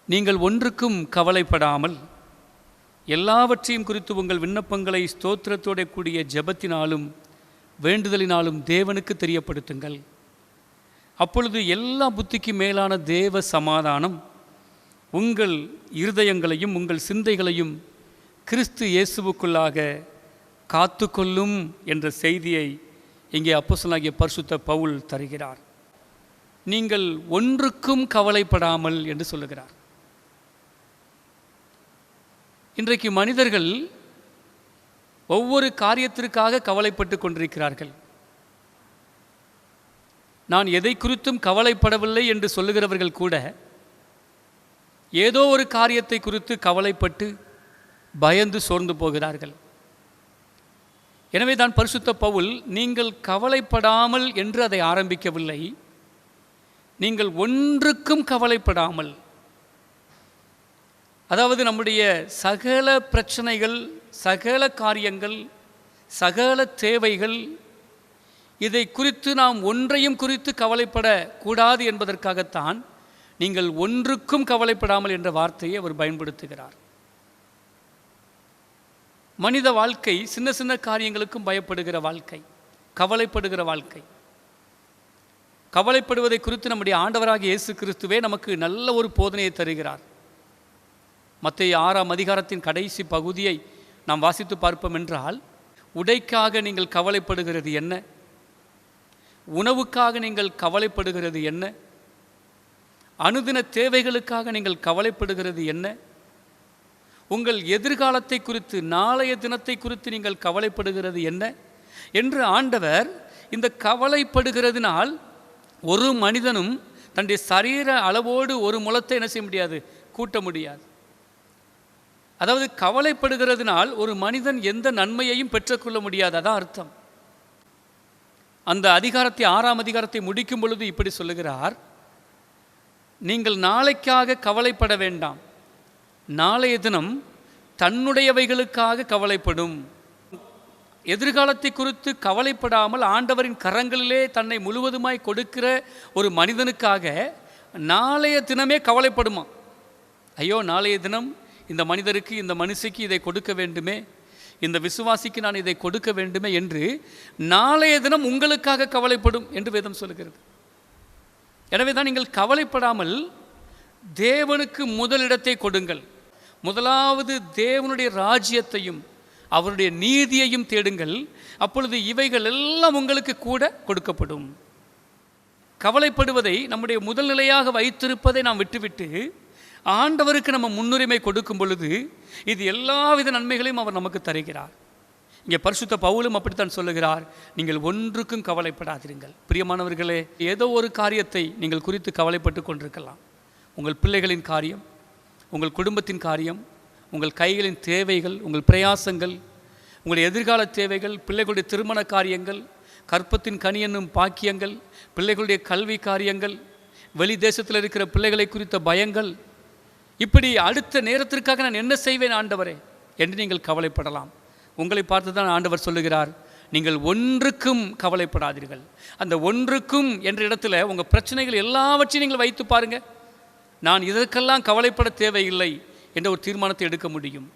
நீங்கள் ஒன்றுக்கும் கவலைப்படாமல் எல்லாவற்றையும் குறித்து உங்கள் விண்ணப்பங்களை ஸ்தோத்திரத்தோட கூடிய ஜெபத்தினாலும் வேண்டுதலினாலும் தேவனுக்கு தெரியப்படுத்துங்கள். அப்பொழுது எல்லா புத்திக்கு மேலான தேவ சமாதானம் உங்கள் இருதயங்களையும் உங்கள் சிந்தைகளையும் கிறிஸ்து இயேசுவுக்குள்ளாக காத்துக்கொள்ளும் என்ற செய்தியை இங்கே அப்போஸ்தலனாகிய பரிசுத்த பவுல் தருகிறார். நீங்கள் ஒன்றுக்கும் கவலைப்படாமல் என்று சொல்லுகிறார். இன்றைக்கு மனிதர்கள் ஒவ்வொரு காரியத்திற்காக கவலைப்பட்டு கொண்டிருக்கிறார்கள். நான் எதை குறித்தும் கவலைப்படவில்லை என்று சொல்லுகிறவர்கள் கூட ஏதோ ஒரு காரியத்தை குறித்து கவலைப்பட்டு பயந்து சோர்ந்து போகிறார்கள். எனவே தான் பரிசுத்த பவுல் நீங்கள் கவலைப்படாமல் என்று அதை ஆரம்பிக்கவில்லை, நீங்கள் ஒன்றுக்கும் கவலைப்படாமல், அதாவது நம்முடைய சகல பிரச்சனைகள், சகல காரியங்கள், சகல தேவைகள், இதை குறித்து நாம் ஒன்றையும் குறித்து கவலைப்படக்கூடாது என்பதற்காகத்தான் நீங்கள் ஒன்றுக்கும் கவலைப்படாமல் என்ற வார்த்தையை அவர் பயன்படுத்துகிறார். மனித வாழ்க்கை சின்ன சின்ன காரியங்களுக்கும் பயப்படுகிற வாழ்க்கை, கவலைப்படுகிற வாழ்க்கை. கவலைப்படுவதை குறித்து நம்முடைய ஆண்டவராகிய இயேசு கிறிஸ்துவே நமக்கு நல்ல ஒரு போதனையை தருகிறார். மத்தேயு 6ஆம் அதிகாரத்தின் கடைசி பகுதியை நாம் வாசித்து பார்ப்போம் என்றால், உடைக்காக நீங்கள் கவலைப்படுகிறது என்ன? உணவுக்காக நீங்கள் கவலைப்படுகிறது என்ன? அனுதின தேவைகளுக்காக நீங்கள் கவலைப்படுகிறது என்ன? உங்கள் எதிர்காலத்தை குறித்து, நாளைய தினத்தை குறித்து நீங்கள் கவலைப்படுகிறது என்ன என்று ஆண்டவர் இந்த கவலைப்படுகிறதுனால் ஒரு மனிதனும் தன்னுடைய சரீர அளவோடு ஒரு முழத்தை என்ன செய்ய முடியாது, கூட்ட முடியாது. அதாவது கவலைப்படுகிறதுனால் ஒரு மனிதன் எந்த நன்மையையும் பெற்றுக்கொள்ள முடியாது, அதான் அர்த்தம். அந்த அதிகாரத்தை 6ஆம் அதிகாரத்தை முடிக்கும் பொழுது இப்படி சொல்லுகிறார், நீங்கள் நாளைக்காக கவலைப்பட வேண்டாம், நாளைய தினம் தன்னுடையவைகளுக்காக கவலைப்படும். எதிர்காலத்தை குறித்து கவலைப்படாமல் ஆண்டவரின் கரங்களிலே தன்னை முழுவதுமாய் கொடுக்கிற ஒரு மனிதனுக்காக நாளைய தினமே கவலைப்படுமா. ஐயோ, நாளைய தினம் இந்த மனிதருக்கு, இந்த மனுஷிக்கு இதை கொடுக்க வேண்டுமே, இந்த விசுவாசிக்கு நான் இதை கொடுக்க வேண்டுமே என்று நாளைய தினம் உங்களுக்காக கவலைப்படும் என்று வேதம் சொல்லுகிறது. எனவே தான் நீங்கள் கவலைப்படாமல் தேவனுக்கு முதலிடத்தை கொடுங்கள். முதலாவது தேவனுடைய ராஜ்யத்தையும் அவருடைய நீதியையும் தேடுங்கள், அப்பொழுது இவைகள் எல்லாம் உங்களுக்கு கூட கொடுக்கப்படும். கவலைப்படுவதை நம்முடைய முதல் நிலையாக வைத்திருப்பதை நாம் விட்டுவிட்டு ஆண்டவருக்கு நம்ம முன்னுரிமை கொடுக்கும் பொழுது இது எல்லாவித நன்மைகளையும் அவர் நமக்கு தருகிறார். இங்கே பரிசுத்த பவுலும் அப்படித்தான் சொல்லுகிறார், நீங்கள் ஒன்றுக்கும் கவலைப்படாதீர்கள். பிரியமானவர்களே, ஏதோ ஒரு காரியத்தை நீங்கள் குறித்து கவலைப்பட்டு கொண்டிருக்கலாம். உங்கள் பிள்ளைகளின் காரியம், உங்கள் குடும்பத்தின் காரியம், உங்கள் கைகளின் தேவைகள், உங்கள் பிரயாசங்கள், உங்களுடைய எதிர்கால தேவைகள், பிள்ளைகளுடைய திருமண காரியங்கள், கற்பத்தின் கனி என்னும் பாக்கியங்கள், பிள்ளைகளுடைய கல்வி காரியங்கள், வெளி தேசத்தில் இருக்கிற பிள்ளைகளை குறித்த பயங்கள், இப்படி அடுத்த நேரத்திற்காக நான் என்ன செய்வேன் ஆண்டவரே என்று நீங்கள் கவலைப்படலாம். உங்களை பார்த்து தான் ஆண்டவர் சொல்லுகிறார், நீங்கள் ஒன்றுக்கும் கவலைப்படாதீர்கள். அந்த ஒன்றுக்கும் என்ற இடத்துல உங்கள் பிரச்சனைகள் எல்லாவற்றையும் நீங்கள் வைத்து பாருங்கள். நான் இதற்கெல்லாம் கவலைப்பட தேவையில்லை என்ற ஒரு தீர்மானத்தை எடுக்க முடியும்.